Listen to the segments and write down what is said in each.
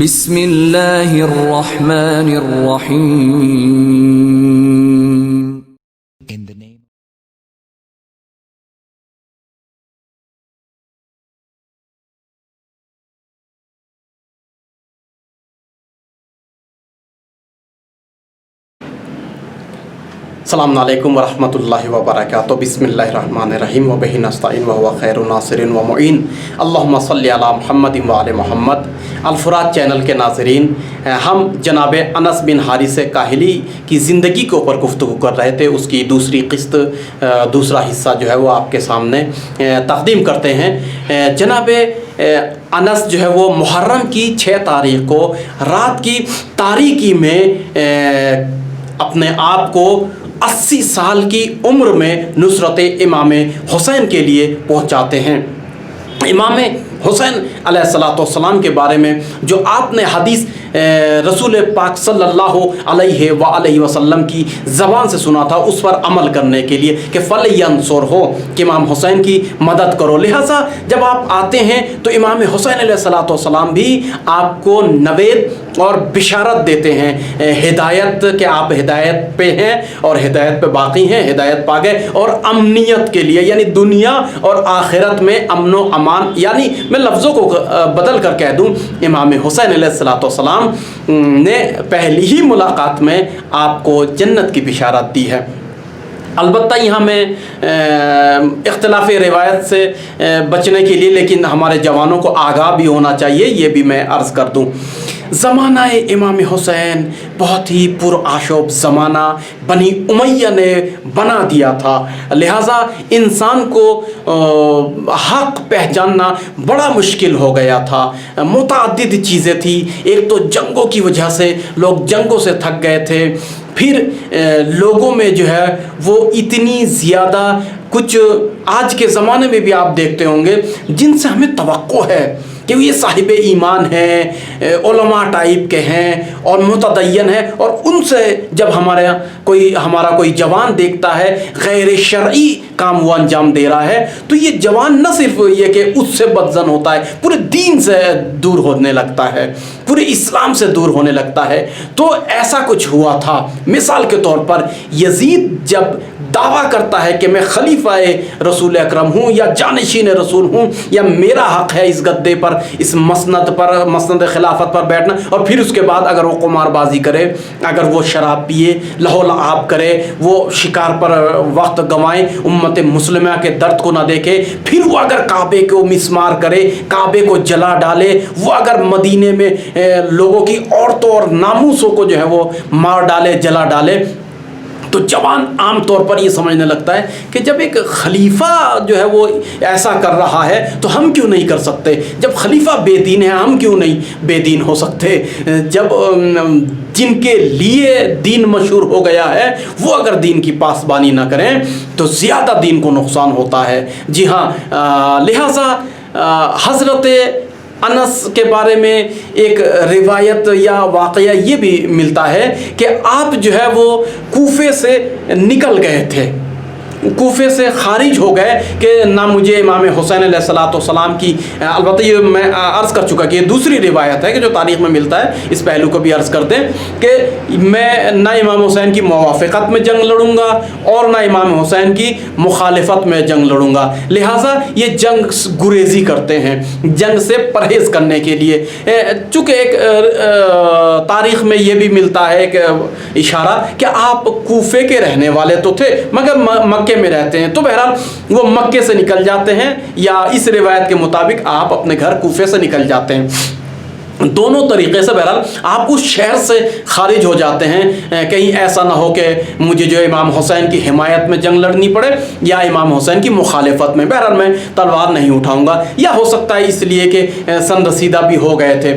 بسم اللہ الرحمن الرحیم. In the name السلام علیکم ورحمۃ اللہ وبرکاتہ. بسم اللہ الرحمن الرحیم وبہ نستعین وہو خیر الناصر ومعین. اللہم صلی علی محمد وعلی محمد. الفرات چینل کے ناظرین، ہم جناب انس بن حارث کاہلی کی زندگی کے اوپر گفتگو کر رہے تھے. اس کی دوسری قسط، دوسرا حصہ جو ہے وہ آپ کے سامنے تقدیم کرتے ہیں. جناب انس جو ہے وہ محرم کی 6 تاریخ کو رات کی تاریکی میں اپنے آپ کو 80 سال کی عمر میں نصرت امام حسین کے لیے پہنچاتے ہیں. امام حسین علیہ السلام کے بارے میں جو آپ نے حدیث رسول پاک صلی اللہ علیہ وآلہ وسلم کی زبان سے سنا تھا، اس پر عمل کرنے کے لیے کہ فَلْيَنْصُرْ ہو کہ امام حسین کی مدد کرو. لہٰذا جب آپ آتے ہیں تو امام حسین علیہ السلام بھی آپ کو نوید اور بشارت دیتے ہیں، ہدایت کہ آپ ہدایت پہ ہیں اور ہدایت پہ باقی ہیں، ہدایت پا گئے، اور امنیت کے لیے یعنی دنیا اور آخرت میں امن و امان. یعنی میں لفظوں کو بدل کر کہہ دوں، امام حسین علیہ السلام نے پہلی ہی ملاقات میں آپ کو جنت کی بشارت دی ہے. البتہ یہاں میں اختلاف روایت سے بچنے کے لیے لیکن ہمارے جوانوں کو آگاہ بھی ہونا چاہیے، یہ بھی میں عرض کر دوں. زمانہ امام حسین بہت ہی پرآشوب زمانہ بنی امیہ نے بنا دیا تھا. لہٰذا انسان کو حق پہچاننا بڑا مشکل ہو گیا تھا. متعدد چیزیں تھیں. ایک تو جنگوں کی وجہ سے لوگ جنگوں سے تھک گئے تھے. پھر لوگوں میں جو ہے وہ اتنی زیادہ کچھ آج کے زمانے میں بھی آپ دیکھتے ہوں گے جن سے ہمیں توقع ہے کہ یہ صاحب ایمان ہیں، علماء ٹائپ کے ہیں اور متدین ہیں، اور ان سے جب ہمارا کوئی جوان دیکھتا ہے غیر شرعی کام وہ انجام دے رہا ہے تو یہ جوان نہ صرف یہ کہ اس سے بدظن ہوتا ہے، پورے دین سے دور ہونے لگتا ہے، پورے اسلام سے دور ہونے لگتا ہے. تو ایسا کچھ ہوا تھا. مثال کے طور پر یزید جب دعویٰ کرتا ہے کہ میں خلیفہ رسول اکرم ہوں یا جانشین رسول ہوں یا میرا حق ہے اس گدے پر، اس مسند خلافت پر بیٹھنا، اور پھر اس کے بعد اگر وہ قمار بازی کرے، اگر وہ شراب پیے، لہو لعاب کرے، وہ شکار پر وقت گنوائے، امت مسلمہ کے درد کو نہ دیکھے، پھر وہ اگر کعبے کو مسمار کرے، کعبے کو جلا ڈالے، وہ اگر مدینے میں لوگوں کی عورتوں اور ناموسوں کو جو ہے وہ مار ڈالے، جلا ڈالے، تو جوان عام طور پر یہ سمجھنے لگتا ہے کہ جب ایک خلیفہ جو ہے وہ ایسا کر رہا ہے تو ہم کیوں نہیں کر سکتے؟ جب خلیفہ بے دین ہے ہم کیوں نہیں بے دین ہو سکتے؟ جب جن کے لیے دین مشہور ہو گیا ہے وہ اگر دین کی پاسبانی نہ کریں تو زیادہ دین کو نقصان ہوتا ہے. جی ہاں، لہٰذا حضرت انس کے بارے میں ایک روایت یا واقعہ یہ بھی ملتا ہے کہ آپ جو ہے وہ کوفے سے نکل گئے تھے، کوفے سے خارج ہو گئے کہ نہ مجھے امام حسین علیہ السلام کی، البتہ یہ میں عرض کر چکا کہ یہ دوسری روایت ہے کہ جو تاریخ میں ملتا ہے، اس پہلو کو بھی عرض کر دیں کہ میں نہ امام حسین کی موافقت میں جنگ لڑوں گا اور نہ امام حسین کی مخالفت میں جنگ لڑوں گا. لہٰذا یہ جنگ گریزی کرتے ہیں، جنگ سے پرہیز کرنے کے لیے. چونکہ ایک تاریخ میں یہ بھی ملتا ہے کہ اشارہ کہ آپ کوفے کے رہنے والے تو تھے مگر مکے میں رہتے ہیں، تو بہرحال وہ مکے سے نکل جاتے ہیں یا اس روایت کے مطابق آپ اپنے گھر کوفے سے نکل جاتے ہیں. دونوں طریقے سے بہرحال آپ اس شہر سے خارج ہو جاتے ہیں. کہیں ایسا نہ ہو کہ مجھے جو امام حسین کی حمایت میں جنگ لڑنی پڑے یا امام حسین کی مخالفت میں. بہرحال میں تلوار نہیں اٹھاؤں گا، یا ہو سکتا ہے اس لیے کہ سن رسیدہ بھی ہو گئے تھے.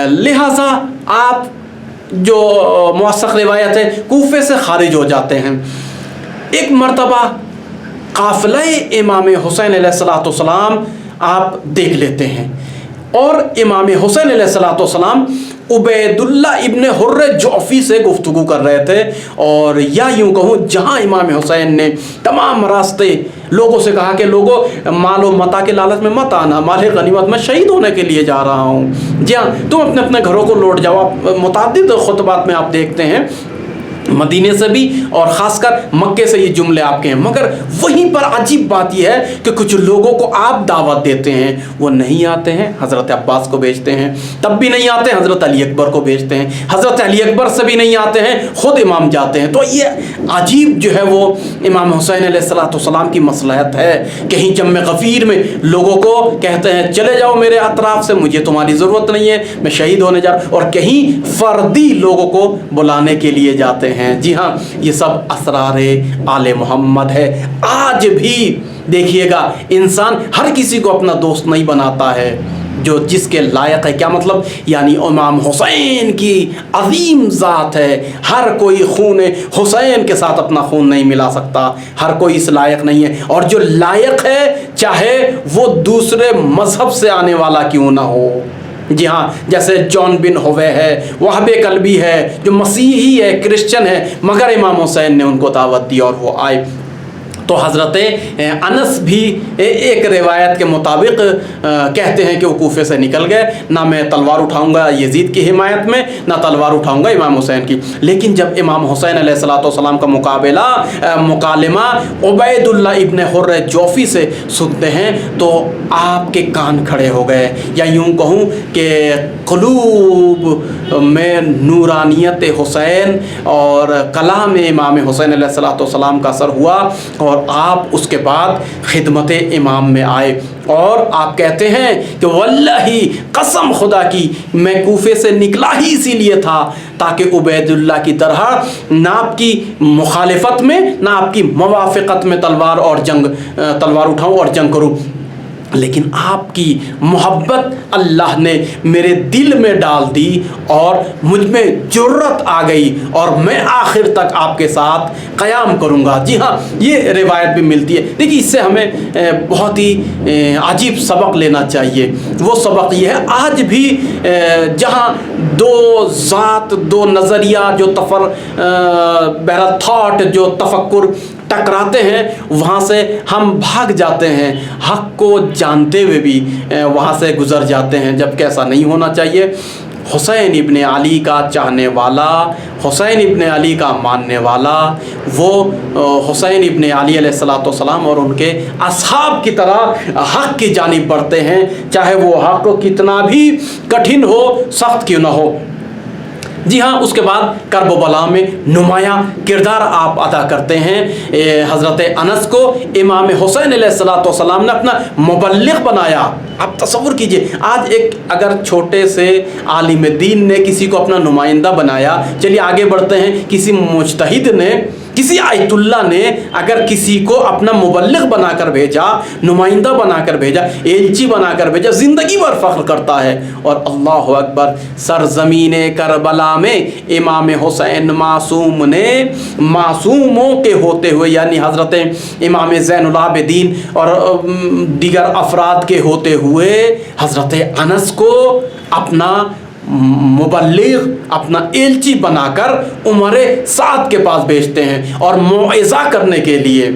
لہٰذا آپ جو موثق روایت ہے کوفے سے خارج ہو جاتے ہیں. ایک مرتبہ قافلہ امام حسین علیہ السلام آپ دیکھ لیتے ہیں اور امام حسین علیہ السلام عبید اللہ ابن حر جعفی سے گفتگو کر رہے تھے. اور یا یوں کہوں جہاں امام حسین نے تمام راستے लोगों से कहा कि लोगों माल और मता के लालच में मत आना, माल गनीमत में शहीद होने के लिए जा रहा हूँ। जी हाँ, तुम अपने अपने घरों को लौट जाओ। आप मुतअद्दिद खुतबात में आप देखते हैं मदीने से भी और ख़ासकर मक्के से ये जुमले आपके हैं, मगर वहीं पर अजीब बात यह है कि कुछ लोगों को आप दावत देते हैं, वो नहीं आते हैं, हज़रत अब्बास को भेजते हैं, तब भी नहीं आते हैं, हज़रत अली अकबर को भेजते हैं, हज़रत अली अकबर से भी नहीं आते हैं, ख़ुद इमाम जाते हैं। तो ये अजीब जो है वो इमाम हुसैन अलैहिस्सलाम की मसलहत है। कहीं जम्मे गफ़ीर में लोगों को कहते हैं चले जाओ मेरे अतराफ़ से, मुझे तुम्हारी ज़रूरत नहीं है, मैं शहीद होने जा रहा हूँ, और कहीं फ़र्दी लोगों को बुलाने के लिए जाते हैं। जी हाँ, ये सब असरारे आले मोहम्मद है। आज भी देखिएगा, इंसान हर किसी को अपना दोस्त नहीं बनाता है जो जिसके लायक है। क्या मतलब? यानी इमाम हुसैन की अजीम ज़ात है, हर कोई खून हुसैन के साथ अपना खून नहीं मिला सकता, हर कोई इस लायक नहीं है। और जो लायक है, चाहे वो दूसरे मज़हब से आने वाला क्यों ना हो। जी हाँ, जैसे जॉन बिन होवे है, वहाबे कल्बी है, जो मसीही है, क्रिश्चियन है, मगर इमाम हुसैन ने उनको दावत दी और वो आए। तो हज़रत अनस भी एक रिवायत के मुताबिक कहते हैं कि वो कूफे से निकल गए, ना मैं तलवार उठाऊंगा यजीद की हिमायत में, ना तलवार उठाऊंगा इमाम हुसैन की। लेकिन जब इमाम हुसैन अलैहिस्सलाम का मुकालमा उबैदुल्लाह इब्न हुर्र जोफ़ी से सुनते हैं तो आपके कान खड़े हो गए, या यूँ कहूँ कि क़ुलूब में नूरानियत हुसैन और कलाम इमाम हुसैन अलैहिस्सलाम का असर हुआ, और आप उसके बाद खिदमत इमाम में आए। और आप कहते हैं कि वल्लाही, कसम खुदा की, मैं कूफे से निकला ही इसीलिए था ताकि उबैदुल्लाह की तरह ना आपकी मुखालिफत में ना आपकी मवाफ़क़त में तलवार उठाऊं और जंग करूं। लेकिन आपकी मोहब्बत अल्लाह ने मेरे दिल में डाल दी और मुझ में जुर्रत आ गई, और मैं आखिर तक आपके साथ क़याम करूँगा। जी हाँ, ये रिवायत भी मिलती है। देखिए, इससे हमें बहुत ही अजीब सबक लेना चाहिए। वो सबक ये है, आज भी जहाँ दो ज़ात, दो नज़रिया, जो बहरहाल थॉट, जो तफक्कुर टकराते हैं, वहाँ से हम भाग जाते हैं, हक़ को जानते हुए भी वहाँ से गुज़र जाते हैं, जबकि ऐसा नहीं होना चाहिए। हुसैन इब्न अली का चाहने वाला, हुसैन इब्न अली का मानने वाला, वो हुसैन इब्न अली अलैहिस्सलाम और उनके असहाब की तरह हक़ की जानिब बढ़ते हैं, चाहे वो हक़ कितना भी कठिन हो, सख्त क्यों ना हो। जी हाँ, उसके बाद करबला में नुमायाँ किरदार आप अदा करते हैं। हज़रत अनस को इमाम हुसैन अलैहिस्सलाम ने अपना मुबल्लिग़ बनाया। आप तसव्वुर कीजिए, आज एक अगर छोटे से आलिम दीन ने किसी को अपना नुमाइंदा बनाया, चलिए आगे बढ़ते हैं, किसी मुज्तहिद ने, किसी आयतुल्लाह ने अगर किसी को अपना मुबल्लिग़ बनाकर भेजा, नुमाइंदा बनाकर भेजा, एलची बनाकर भेजा, ज़िंदगी भर फ़ख्र करता है। और अल्लाह अकबर, सरज़मीन करबला में इमाम हुसैन मासूम ने, मासूमों के होते हुए, यानी हज़रत इमाम ज़ैनुल आबिदीन और दीगर अफराद के होते हुए, हज़रत अनस को अपना मुबल्लिग़, अपना एलची बनाकर उमर साद के पास भेजते हैं, और मौइज़ा करने के लिए,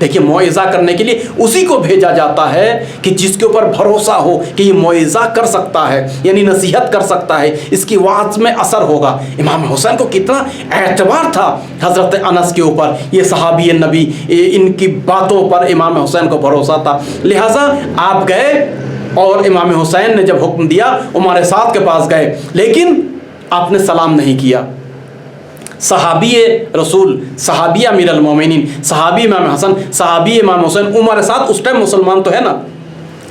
देखिए मौइज़ा करने के लिए उसी को भेजा जाता है कि जिसके ऊपर भरोसा हो कि ये मौइज़ा कर सकता है, यानी नसीहत कर सकता है, इसकी वाज़ में असर होगा। इमाम हुसैन को कितना एतबार था हज़रत अनस के ऊपर, ये सहाबी नबी, इनकी बातों पर इमाम हुसैन को भरोसा था। लिहाजा आप गए और इमाम हुसैन ने जब हुक्म दिया, उमर साद के पास गए, लेकिन आपने सलाम नहीं किया। सहाबी रसूल, सहाबी अमीर अल-मोमिनीन, सहाबी इमाम हसन, सहाबी इमाम हुसैन, उमर साद उस टाइम मुसलमान तो है ना,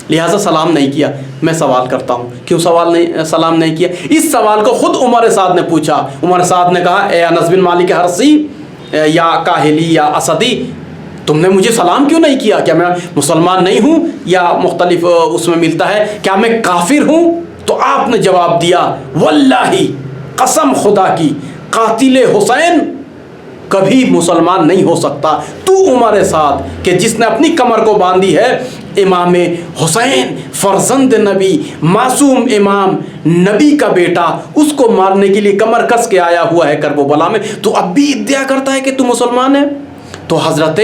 लिहाजा सलाम नहीं किया। मैं सवाल करता हूँ, क्यों सलाम नहीं किया? इस सवाल को खुद उमर साद ने पूछा। उमर साद ने कहा, ए अनस बिन मालिक हरसी या काहिली या असदी, तुमने मुझे सलाम क्यों नहीं किया? क्या मैं मुसलमान नहीं हूँ? या मुख्तलिफ उसमें मिलता है, क्या मैं काफिर हूँ? तो आपने जवाब दिया, वल्लाही, कसम खुदा की, कातिल हुसैन कभी मुसलमान नहीं हो सकता। तू उमर साद के जिसने अपनी कमर को बांधी है, इमाम हुसैन फर्जंद नबी, मासूम इमाम, नबी का बेटा, उसको मारने के लिए कमर कस के आया हुआ है करबला में, तो अब भी इद्दिया करता है कि तू मुसलमान है। तो हज़रत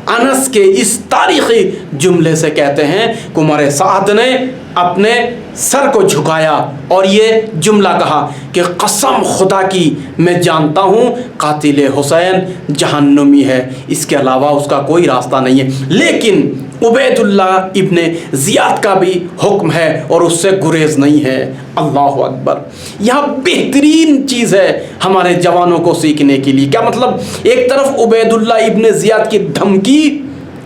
انس کے اس تاریخی جملے سے کہتے ہیں کہ عمر سعد نے اپنے سر کو جھکایا اور یہ جملہ کہا کہ قسم خدا کی میں جانتا ہوں قاتل حسین جہنمی ہے، اس کے علاوہ اس کا کوئی راستہ نہیں ہے، لیکن عبید اللہ ابن زیاد کا بھی حکم ہے اور اس سے گریز نہیں ہے۔ اللہ اکبر! یہاں بہترین چیز ہے ہمارے جوانوں کو سیکھنے کے لیے۔ کیا مطلب؟ ایک طرف عبید اللہ ابن زیاد کی دھمکی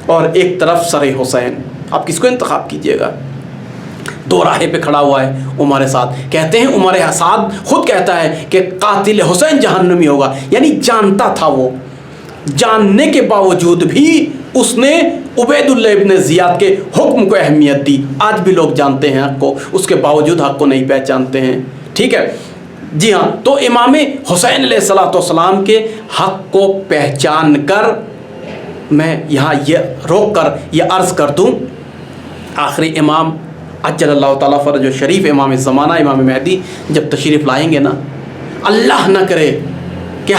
اور ایک طرف سر حسین، آپ کس کو انتخاب کیجئے گا؟ دو راہے پہ کھڑا ہوا ہے عمر سعد، کہتے ہیں عمر سعد خود کہتا ہے کہ قاتل حسین جہنمی ہوگا، یعنی جانتا تھا، وہ جاننے کے باوجود بھی اس نے عبید اللہ ابن زیاد کے حکم کو اہمیت دی۔ آج بھی لوگ جانتے ہیں حق کو، اس کے باوجود حق کو نہیں پہچانتے ہیں، ٹھیک ہے جی ہاں۔ تو امام حسین علیہ السلام کے حق کو پہچان کر میں یہاں یہ روک کر یہ عرض کر دوں، آخری امام عجل اللہ تعالیٰ فرج و شریف امام زمانہ امام مہدی جب تشریف لائیں گے نا، اللہ نہ کرے کہ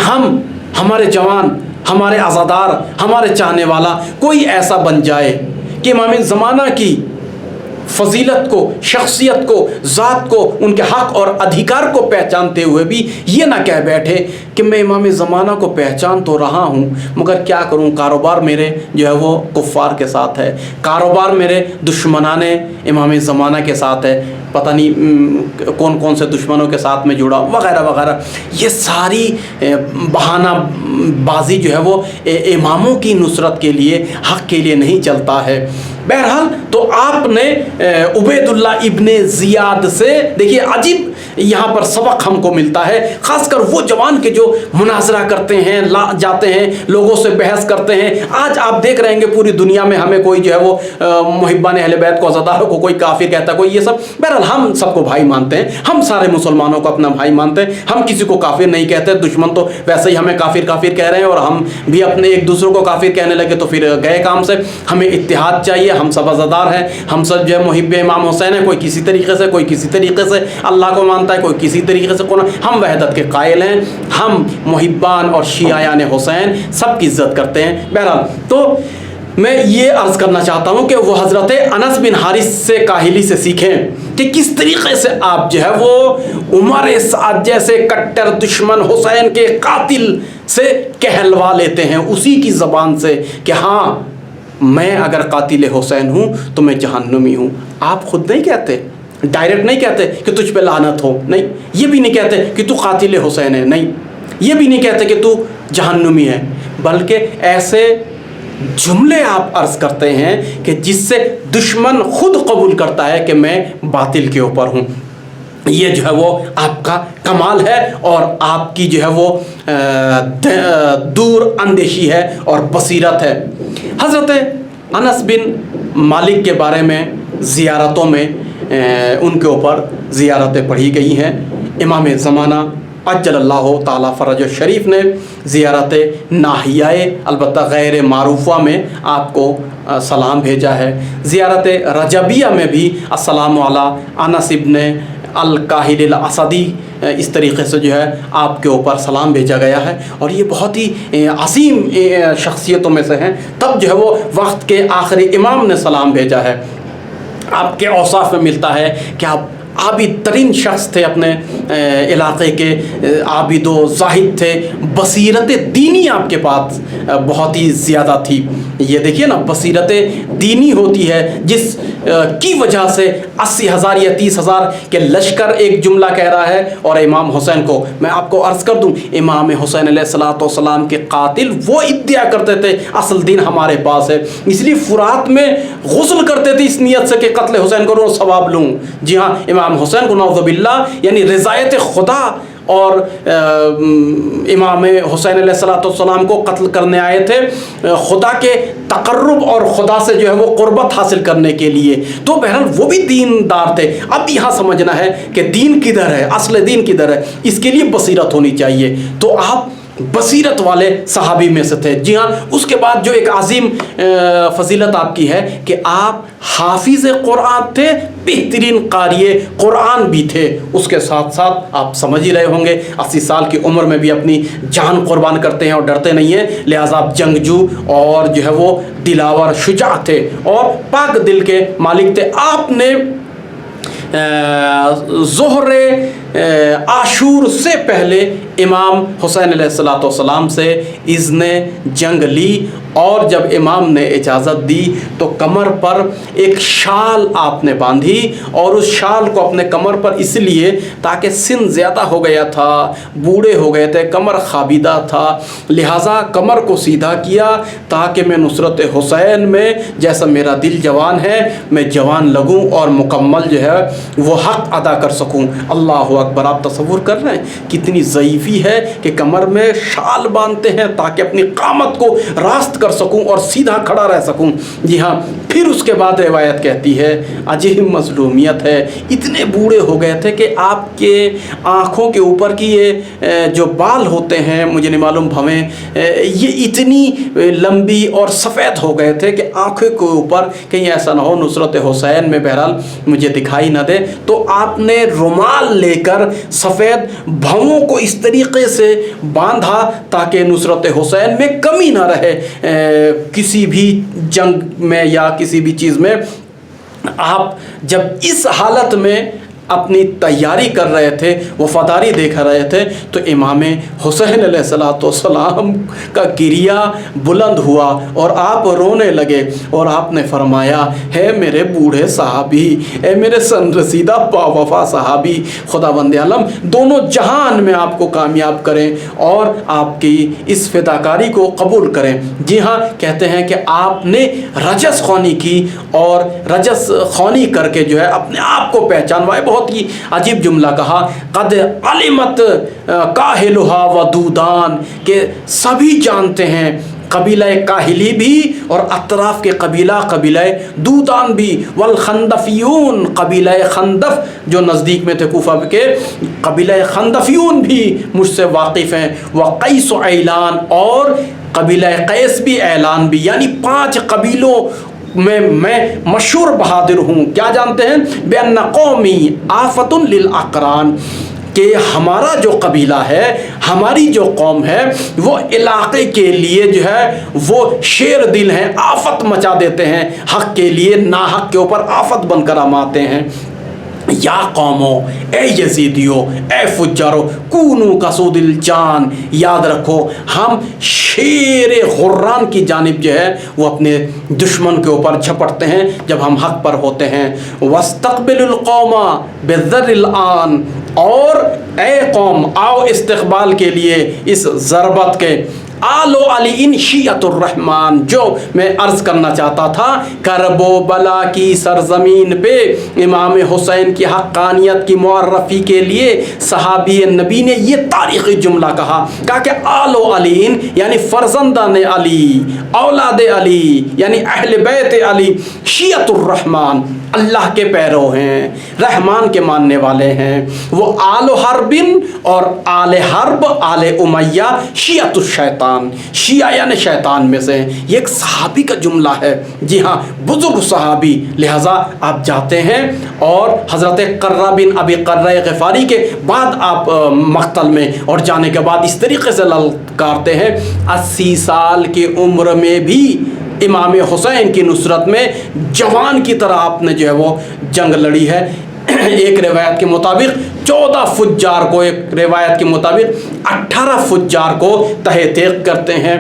ہمارے جوان، ہمارے عزادار، ہمارے چاہنے والا کوئی ایسا بن جائے کہ امام زمانہ کی فضیلت کو، شخصیت کو، ذات کو، ان کے حق اور ادھیکار کو پہچانتے ہوئے بھی یہ نہ کہہ بیٹھے کہ میں امام زمانہ کو پہچان تو رہا ہوں مگر کیا کروں، کاروبار میرے جو ہے وہ کفار کے ساتھ ہے، کاروبار میرے دشمنان امام زمانہ کے ساتھ ہے، پتہ نہیں کون کون سے دشمنوں کے ساتھ میں جڑا وغیرہ وغیرہ۔ یہ ساری بہانہ بازی جو ہے وہ اماموں کی نصرت کے لیے، حق کے لیے نہیں چلتا ہے۔ بہرحال تو آپ نے عبید اللہ ابن زیاد سے دیکھیے عجیب یہاں پر سبق ہم کو ملتا ہے، خاص کر وہ جوان کے جو مناظرہ کرتے ہیں، جاتے ہیں لوگوں سے بحث کرتے ہیں۔ آج آپ دیکھ رہے ہیں کہ پوری دنیا میں ہمیں کوئی جو ہے وہ محبان اہل بیت کو، عزاداروں کو کوئی کافر کہتا ہے، کوئی یہ سب۔ بہرحال ہم سب کو بھائی مانتے ہیں، ہم سارے مسلمانوں کو اپنا بھائی مانتے ہیں، ہم کسی کو کافر نہیں کہتے۔ دشمن تو ویسے ہی ہمیں کافر کافر کہہ رہے ہیں اور ہم بھی اپنے ایک دوسروں کو کافر کہنے لگے تو پھر گئے کام سے۔ ہمیں اتحاد چاہیے، ہم سب عزادار ہیں، ہم سب جو ہے محب امام حسین ہیں، کوئی کسی طریقے سے، کوئی کسی طریقے سے اللہ کو مانتا ہے، کوئی کسی طریقے سے، ہم وحدت کے قائل ہیں، ہم محبان اور شیعیان حسین سب کی عزت کرتے ہیں۔ بہرحال تو میں یہ عرض کرنا چاہتا ہوں کہ وہ حضرت انس بن حارث سے کاہلی سے سیکھیں کہ کس طریقے سے آپ جو ہے وہ عمر سعد جیسے کٹر دشمن حسین کے قاتل سے کہلوا لیتے ہیں اسی کی زبان سے کہ ہاں میں اگر قاتل حسین ہوں تو میں جہنمی ہوں۔ آپ خود نہیں کہتے، ڈائریکٹ نہیں کہتے کہ تجھ پہ لعنت ہو، نہیں، یہ بھی نہیں کہتے کہ تو قاتل حسین ہے، نہیں، یہ بھی نہیں کہتے کہ تو جہنمی ہے، بلکہ ایسے جملے آپ عرض کرتے ہیں کہ جس سے دشمن خود قبول کرتا ہے کہ میں باطل کے اوپر ہوں۔ یہ جو ہے وہ آپ کا کمال ہے اور آپ کی جو ہے وہ دور اندیشی ہے اور بصیرت ہے۔ حضرت انس بن مالک کے بارے میں زیارتوں میں ان کے اوپر زیارتیں پڑھی گئی ہیں۔ امام زمانہ عجل اللہ تعالیٰ فرج شریف نے زیارت ناحیہ البتہ غیر معروفہ میں آپ کو سلام بھیجا ہے۔ زیارت رجبیہ میں بھی السلام علی انس ابن الکاہل الاسدی اس طریقے سے جو ہے آپ کے اوپر سلام بھیجا گیا ہے، اور یہ بہت ہی عظیم شخصیتوں میں سے ہیں۔ تب جو ہے وہ وقت کے آخری امام نے سلام بھیجا ہے۔ آپ کے اوصاف میں ملتا ہے کہ آپ عابد ترین شخص تھے، اپنے علاقے کے عابد و زاہد تھے، بصیرت دینی آپ کے پاس بہت ہی زیادہ تھی۔ یہ دیکھیے نا، بصیرت دینی ہوتی ہے جس کی وجہ سے 80,000 یا 30,000 کے لشکر ایک جملہ کہہ رہا ہے، اور امام حسین کو میں آپ کو عرض کر دوں، امام حسین علیہ السلام کے قاتل وہ ادعا کرتے تھے اصل دین ہمارے پاس ہے، اس لیے فرات میں غسل کرتے تھے اس نیت سے کہ قتل حسین کروں اور ثواب لوں۔ جی ہاں، امام حسین کو نعوذ باللہ یعنی رضایت خدا اور امام حسین علیہ السلام کو قتل کرنے آئے تھے خدا کے تقرب اور خدا سے جو ہے وہ قربت حاصل کرنے کے لیے۔ تو بہرحال وہ بھی دیندار تھے۔ اب یہاں سمجھنا ہے کہ دین کدھر ہے، اصل دین کدھر ہے، اس کے لیے بصیرت ہونی چاہیے۔ تو آپ बसीरत वाले सहाबी में से थे। जी हाँ, उसके बाद जो एक अजीम फजीलत आपकी है कि आप हाफिज कुरान थे, बेहतरीन कारिए कुरान भी थे। उसके साथ साथ आप समझ ही रहे होंगे 80 साल की उम्र में भी अपनी जान कुर्बान करते हैं और डरते नहीं हैं, लिहाजा आप जंगजू और जो है वो दिलावर शुजा थे और पाक दिल के मालिक थे। आपने ज़ोहरे आशूर से पहले इमाम हुसैन अलैहिस्सलाम से इज़्न जंग ली और जब इमाम ने इजाज़त दी तो कमर पर एक शाल आपने बांधी और उस शाल को अपने कमर पर इसलिए ताकि सिन ज़्यादा हो गया था, बूढ़े हो गए थे, कमर खाबिदा था, लिहाजा कमर को सीधा किया ताकि मैं नुसरत हुसैन में जैसा मेरा दिल जवान है मैं जवान लगूं और मुकम्मल जो है वो हक़ अदा कर सकूं। अल्लाह अकबर। आप तसव्वुर कर रहे हैं कितनी ज़ईफ़ी है कि कमर में शाल बांधते हैं ताकि अपनी कामत को रास्त कर सकूं और सीधा खड़ा रह सकूं। जी हाँ, फिर उसके बाद रिवायत कहती है अजीब मज़लूमियत है, इतने बूढ़े हो गए थे कि आपके आँखों के ऊपर की ये जो बाल होते हैं, मुझे नहीं मालूम भवें, ये इतनी लंबी और सफ़ेद हो गए थे कि आँखों के ऊपर कहीं ऐसा ना हो नुसरत हुसैन में बहरहाल मुझे दिखाई ना दे। तो आपने रुमाल लेकर सफ़ेद भवों को इस तरीके से बांधा ताकि नुसरत हुसैन में कमी ना रहे किसी भी जंग में या किसी भी चीज़ में। आप जब इस हालत में अपनी तैयारी कर रहे थे, वफादारी दिखा रहे थे, तो इमाम हुसैन अलैहिस्सलाम का गिरिया बुलंद हुआ और आप रोने लगे और आपने फरमाया है मेरे बूढ़े सहाबी, है मेरे सनरसीदा बावफा सहाबी, खुदावंद आलम दोनों जहान में आपको कामयाब करें और आपकी इस फिदाकारी को कबूल करें। जी हाँ, कहते हैं कि आपने रजस ख़ौनी की और रजस ख़ौनी करके जो है अपने आप को पहचानवाए। बहुत ही अजीब जुमला कहा, कद अलिमत काहिलुहा वदूदान, के सभी जानते हैं कबीला काहिली भी और अतराफ़ के कबीला दूदान भी, वल खंदफियून कबीला खंदफ जो नज़दीक में थे कूफा के कबीला खंदफियून भी मुझसे वाकिफ़ हैं, व कैस ऐलान और कबीला कैस भी ऐलान भी, यानी 5 कबीलों में मैं मशहूर बहादुर हूँ। क्या जानते हैं? बेअन्ना कौमी आफतुन लिल अक़रान, कि हमारा जो कबीला है, हमारी जो कौम है वो इलाक़े के लिए जो है वो शेर दिल हैं, आफत मचा देते हैं, हक़ के लिए ना हक़ के ऊपर आफत बनकर हम आते हैं। या कौमो, ए यजीदियो, ए फुज्जारो, कूनू कसुदिल जान, याद रखो हम शेर हुर्रान की जानिब जो है वो अपने दुश्मन के ऊपर झपटते हैं जब हम हक़ पर होते हैं। वस्तक़बिलुल कौमा बिज़र्रिल आन, और ए कौम आओ इस्तक़बाल के लिए इस ज़रबत के। आलो अली इन शियतुर रहमान, जो मैं अर्ज़ करना चाहता था, करबो बला की सरज़मीन पे इमाम हुसैन की हक़ानियत की मुअर्रफ़ी के लिए सहाबी नबी ने ये तारीख़ी जुमला कहा कि आलो अलीन यानी फ़र्ज़ंदान अली, औलाद अली यानी अहले बैत अली, शियतुर रहमान अल्लाह के पैरों हैं, रहमान के मानने वाले हैं। वो आलो हरबिन और आले हर्ब आले उमैया शियतुश शैतान, शिया यानी शैतान में से। ये एक सहाबी का जुमला है। जी हाँ, बुजुर्ग सहाबी, लिहाजा आप जाते हैं और हज़रत कर्रा बिन अबी कर्रा ग़िफ़ारी के बाद आप मक़तल में और जाने के बाद इस तरीक़े से ललकारते हैं, 80 साल की उम्र में भी इमाम हुसैन की नुसरत में जवान की तरह आपने जो है वो जंग लड़ी है। एक रिवायत के मुताबिक 14 फुज्जार को, एक रिवायत के मुताबिक 18 फुज्जार को तहे तेग करते हैं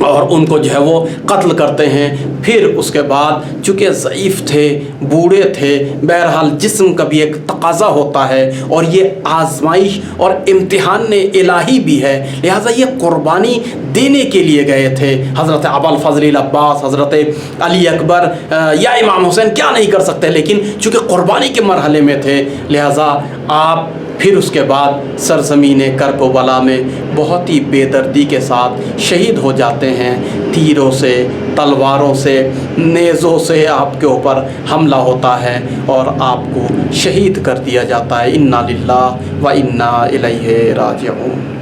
और उनको जो है वो कत्ल करते हैं। फिर उसके बाद चूँकि ज़ईफ़ थे, बूढ़े थे, बहरहाल जिस्म का भी एक तकाज़ा होता है और ये आजमाइश और इम्तिहान इलाही भी है, लिहाजा ये कुर्बानी देने के लिए गए थे। हज़रत अबुल फ़ज़ल अब्बास, हज़रत अली अकबर या इमाम हुसैन क्या नहीं कर सकते, लेकिन चूँकि कुर्बानी के मरहले में थे, लिहाजा आप फिर उसके बाद सरज़मीन करबला में बहुत ही बेदर्दी के साथ शहीद हो जाते हैं। तीरों से, तलवारों से, नेज़ों से आपके ऊपर हमला होता है और आपको शहीद कर दिया जाता है। इन्ना लिल्लाह व इन्ना इलैहि राजिऊन।